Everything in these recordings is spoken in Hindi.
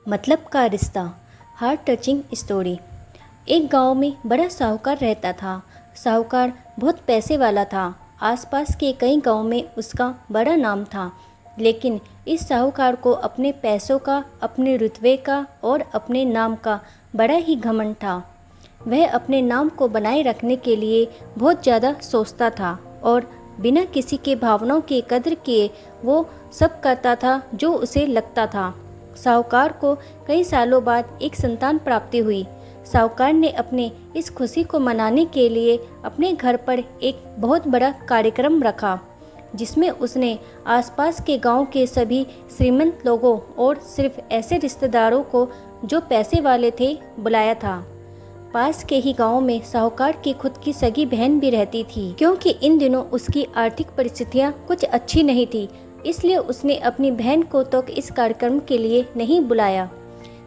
मतलब का रिश्ता। Heart touching story. एक गांव में बड़ा साहूकार रहता था। साहूकार बहुत पैसे वाला था। आसपास के कई गांव में उसका बड़ा नाम था। लेकिन इस साहूकार को अपने पैसों का, अपने रुतबे का और अपने नाम का बड़ा ही घमंड था। वह अपने नाम को बनाए रखने के लिए बहुत ज़्यादा सोचता था और बिना किसी के भावनाओं की कदर किए वो सब करता था जो उसे लगता था। साहूकार को कई सालों बाद एक संतान प्राप्ति हुई। साहूकार ने अपने इस खुशी को मनाने के लिए अपने घर पर एक बहुत बड़ा कार्यक्रम रखा, जिसमें उसने आसपास के गांव के सभी श्रीमंत लोगों और सिर्फ ऐसे रिश्तेदारों को जो पैसे वाले थे बुलाया था। पास के ही गांव में साहूकार की खुद की सगी बहन भी रहती थी। क्योंकि इन दिनों उसकी आर्थिक परिस्थितियां कुछ अच्छी नहीं थी, इसलिए उसने अपनी बहन को तो इस कार्यक्रम के लिए नहीं बुलाया।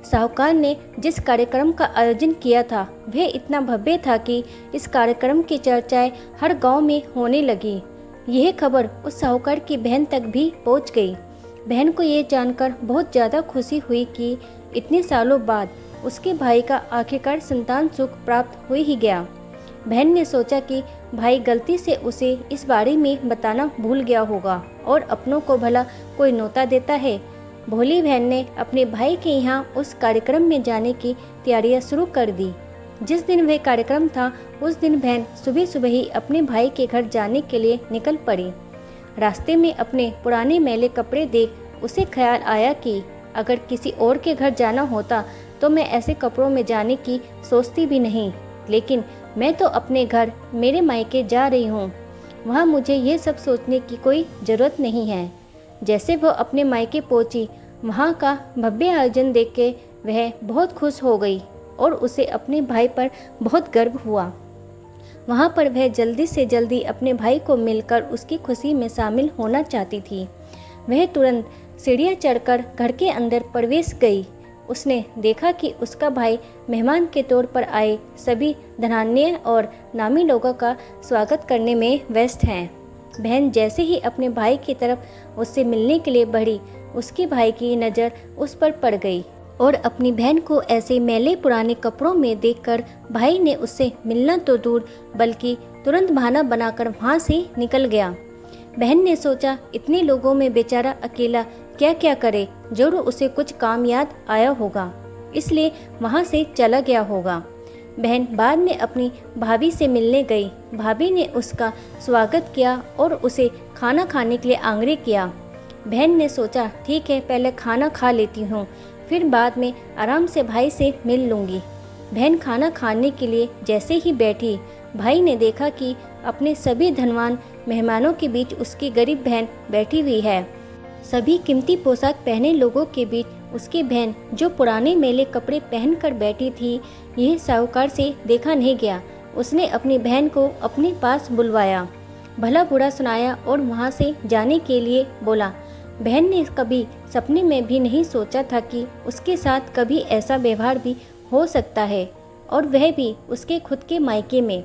साहूकार ने जिस कार्यक्रम का आयोजन किया था वह इतना भव्य था कि इस कार्यक्रम की चर्चाएं हर गांव में होने लगी। यह खबर उस साहूकार की बहन तक भी पहुंच गई। बहन को ये जानकर बहुत ज़्यादा खुशी हुई कि इतने सालों बाद उसके भाई का आखिरकार संतान सुख प्राप्त हो ही गया। बहन ने सोचा कि भाई गलती से उसे इस बारे में बताना भूल गया होगा और अपनों को भला कोई न्योता देता है। भोली बहन ने अपने भाई के यहाँ उस कार्यक्रम में जाने की तैयारियां शुरू कर दी। जिस दिन वह कार्यक्रम था उस दिन बहन सुबह सुबह ही अपने भाई के घर जाने के लिए निकल पड़ी। रास्ते में अपने पुराने मैले कपड़े देख उसे ख्याल आया कि अगर किसी और के घर जाना होता तो मैं ऐसे कपड़ों में जाने की सोचती भी नहीं, लेकिन मैं तो अपने घर मेरे मायके जा रही हूँ, वहाँ मुझे ये सब सोचने की कोई ज़रूरत नहीं है। जैसे वह अपने मायके पहुँची, वहाँ का भव्य आयोजन देख के वह बहुत खुश हो गई और उसे अपने भाई पर बहुत गर्व हुआ। वहाँ पर वह जल्दी से जल्दी अपने भाई को मिलकर उसकी खुशी में शामिल होना चाहती थी। वह तुरंत सीढ़ियाँ चढ़कर घर के अंदर प्रवेश गई। उसने देखा कि उसका भाई मेहमान के तौर पर आए सभी धनाढ्य और नामी लोगों का स्वागत करने में व्यस्त हैं। बहन जैसे ही अपने भाई की तरफ उससे मिलने के लिए बढ़ी, उसके भाई की नज़र उस पर पड़ गई और अपनी बहन को ऐसे मैले पुराने कपड़ों में देखकर भाई ने उससे मिलना तो दूर बल्कि तुरंत बहाना बनाकर वहाँ से निकल गया। बहन ने सोचा इतने लोगों में बेचारा अकेला क्या क्या करे, जरूर उसे कुछ काम याद आया होगा, इसलिए वहाँ से चला गया होगा। बहन बाद में अपनी भाभी से मिलने गई। भाभी ने उसका स्वागत किया और उसे खाना खाने के लिए आग्रह किया। बहन ने सोचा ठीक है, पहले खाना खा लेती हूँ, फिर बाद में आराम से भाई से मिल लूँगी। बहन खाना खाने के लिए जैसे ही बैठी, भाई ने देखा कि अपने सभी धनवान मेहमानों के बीच उसकी गरीब बहन बैठी हुई है। सभी कीमती पोशाक पहने लोगों के बीच उसकी बहन जो पुराने मैले कपड़े पहनकर बैठी थी, यह साहूकार से देखा नहीं गया। उसने अपनी बहन को अपने पास बुलवाया, भला बुरा सुनाया और वहाँ से जाने के लिए बोला। बहन ने कभी सपने में भी नहीं सोचा था कि उसके साथ कभी ऐसा व्यवहार भी हो सकता है, और वह भी उसके खुद के मायके में।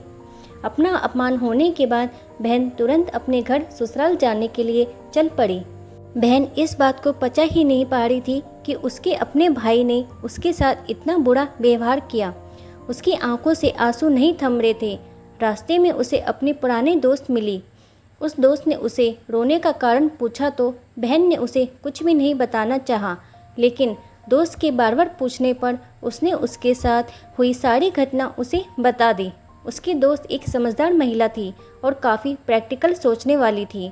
अपना अपमान होने के बाद बहन तुरंत अपने घर ससुराल जाने के लिए चल पड़ी। बहन इस बात को पचा ही नहीं पा रही थी कि उसके अपने भाई ने उसके साथ इतना बुरा व्यवहार किया। उसकी आंखों से आंसू नहीं थम रहे थे। रास्ते में उसे अपनी पुरानी दोस्त मिली। उस दोस्त ने उसे रोने का कारण पूछा तो बहन ने उसे कुछ भी नहीं बताना चाहा, लेकिन दोस्त के बार बार पूछने पर उसने उसके साथ हुई सारी घटना उसे बता दी। उसकी दोस्त एक समझदार महिला थी और काफ़ी प्रैक्टिकल सोचने वाली थी।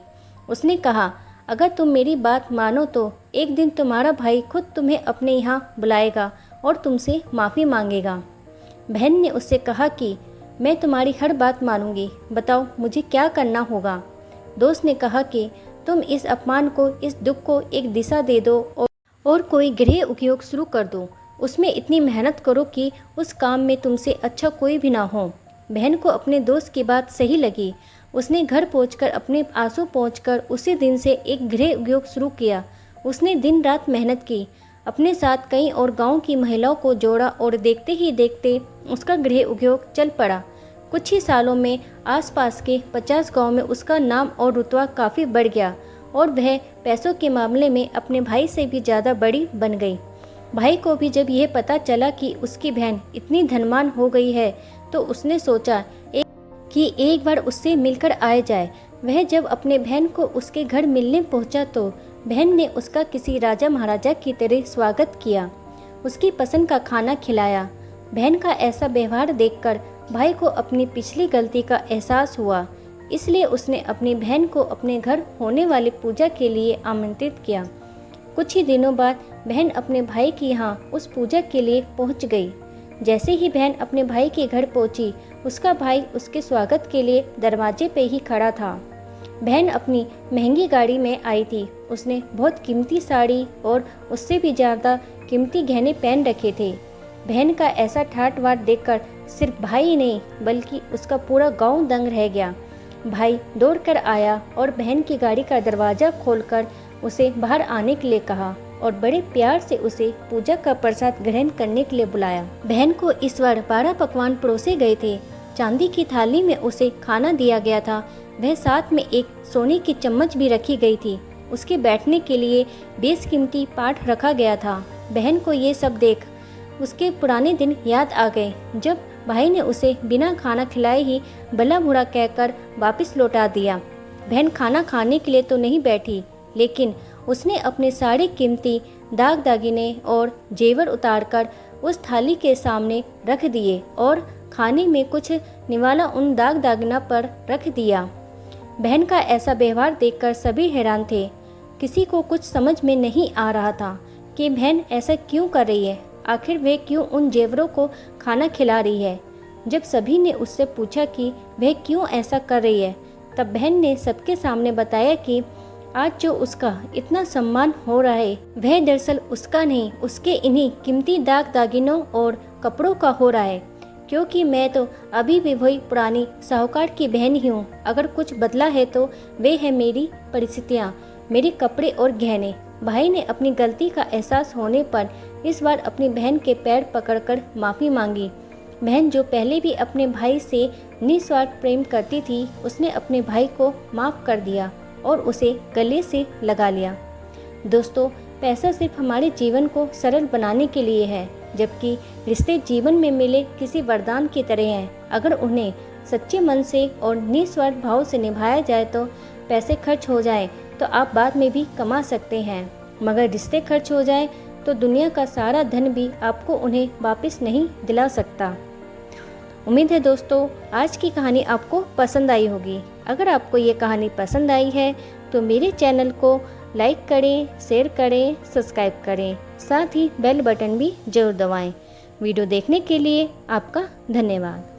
उसने कहा, अगर तुम मेरी बात मानो तो एक दिन तुम्हारा भाई खुद तुम्हें अपने यहाँ बुलाएगा और तुमसे माफ़ी मांगेगा। बहन ने उससे कहा कि मैं तुम्हारी हर बात मानूंगी, बताओ मुझे क्या करना होगा। दोस्त ने कहा कि तुम इस अपमान को, इस दुख को एक दिशा दे दो और कोई गृह उद्योग शुरू कर दो। उसमें इतनी मेहनत करो कि उस काम में तुमसे अच्छा कोई भी ना हो। बहन को अपने दोस्त की बात सही लगी। उसने घर पहुंचकर अपने आंसू पहुंचकर उसी दिन से एक गृह उद्योग शुरू किया। उसने दिन रात मेहनत की, अपने साथ कई और गांव की महिलाओं को जोड़ा और देखते ही देखते उसका गृह उद्योग चल पड़ा। कुछ ही सालों में आसपास के 50 गांव में उसका नाम और रुतबा काफ़ी बढ़ गया और वह पैसों के मामले में अपने भाई से भी ज़्यादा बड़ी बन गई। भाई को भी जब यह पता चला कि उसकी बहन इतनी धनवान हो गई है तो उसने सोचा कि एक बार उससे मिलकर आया जाए। वह जब अपने बहन को उसके घर मिलने पहुंचा तो बहन ने उसका किसी राजा महाराजा की तरह स्वागत किया, उसकी पसंद का खाना खिलाया। बहन का ऐसा व्यवहार देखकर भाई को अपनी पिछली गलती का एहसास हुआ, इसलिए उसने अपनी बहन को अपने घर होने वाली पूजा के लिए आमंत्रित किया। कुछ ही दिनों बाद बहन अपने भाई के यहाँ उस पूजा के लिए पहुँच गई। जैसे ही बहन अपने भाई के घर पहुँची, उसका भाई उसके स्वागत के लिए दरवाजे पे ही खड़ा था। बहन अपनी महंगी गाड़ी में आई थी। उसने बहुत कीमती साड़ी और उससे भी ज़्यादा कीमती गहने पहन रखे थे। बहन का ऐसा ठाट बाट देखकर सिर्फ भाई ही नहीं बल्कि उसका पूरा गांव दंग रह गया। भाई दौड़कर आया और बहन की गाड़ी का दरवाज़ा खोलकर उसे बाहर आने के लिए कहा और बड़े प्यार से उसे पूजा का प्रसाद ग्रहण करने के लिए बुलाया। बहन को इस बार 12 पकवान परोसे गए थे। चांदी की थाली में उसे खाना दिया गया था। वह साथ में एक सोने की चम्मच भी रखी गई थी। उसके बैठने के लिए बेशकीमती पाठ रखा गया था। बहन को ये सब देख उसके पुराने दिन याद आ गए, जब भाई ने उसे बिना खाना खिलाए ही भला बुरा कहकर वापस लौटा दिया। बहन खाना खाने के लिए तो नहीं बैठी, लेकिन उसने अपने सारे कीमती दाग दागिने और जेवर उतारकर उस थाली के सामने रख दिए और खाने में कुछ निवाला उन दाग दागिना पर रख दिया। बहन का ऐसा व्यवहार देखकर सभी हैरान थे। किसी को कुछ समझ में नहीं आ रहा था कि बहन ऐसा क्यों कर रही है। आखिर वे क्यों उन जेवरों को खाना खिला रही है। जब सभी ने उससे पूछा कि वह क्यों ऐसा कर रही है, तब बहन ने सबके सामने बताया कि आज जो उसका इतना सम्मान हो रहा है वह दरअसल उसका नहीं, उसके इन्हीं कीमती दाग दागिनों और कपड़ों का हो रहा है, क्योंकि मैं तो अभी भी वही पुरानी साहूकार की बहन ही हूँ। अगर कुछ बदला है तो वे है मेरी परिस्थितियाँ, मेरे कपड़े और गहने। भाई ने अपनी गलती का एहसास होने पर इस बार अपनी बहन के पैर पकड़कर माफ़ी मांगी। बहन जो पहले भी अपने भाई से निस्वार्थ प्रेम करती थी, उसने अपने भाई को माफ़ कर दिया और उसे गले से लगा लिया। दोस्तों, पैसा सिर्फ हमारे जीवन को सरल बनाने के लिए है, जबकि रिश्ते जीवन में मिले किसी वरदान की तरह हैं। अगर उन्हें सच्चे मन से और निस्वार्थ भाव से निभाया जाए तो पैसे खर्च हो जाए तो आप बाद में भी कमा सकते हैं, मगर रिश्ते खर्च हो जाए तो दुनिया का सारा धन भी आपको उन्हें वापस नहीं दिला सकता। उम्मीद है दोस्तों आज की कहानी आपको पसंद आई होगी। अगर आपको ये कहानी पसंद आई है तो मेरे चैनल को लाइक करें, शेयर करें, सब्सक्राइब करें, साथ ही बेल बटन भी जरूर दबाएं। वीडियो देखने के लिए आपका धन्यवाद।